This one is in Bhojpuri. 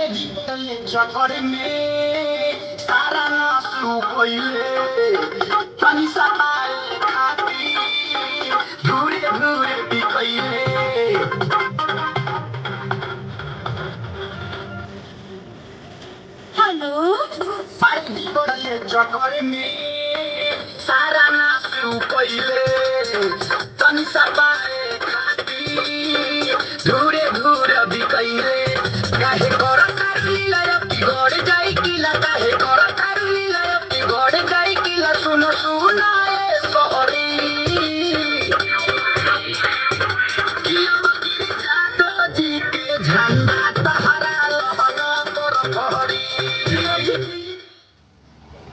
चक्कर में सारा नासू कोइले तनी समाए खाती घूरे घूरे बिकइले हेलो पानी बड़े चक्कर में सारा नासू कोइले तनी समाए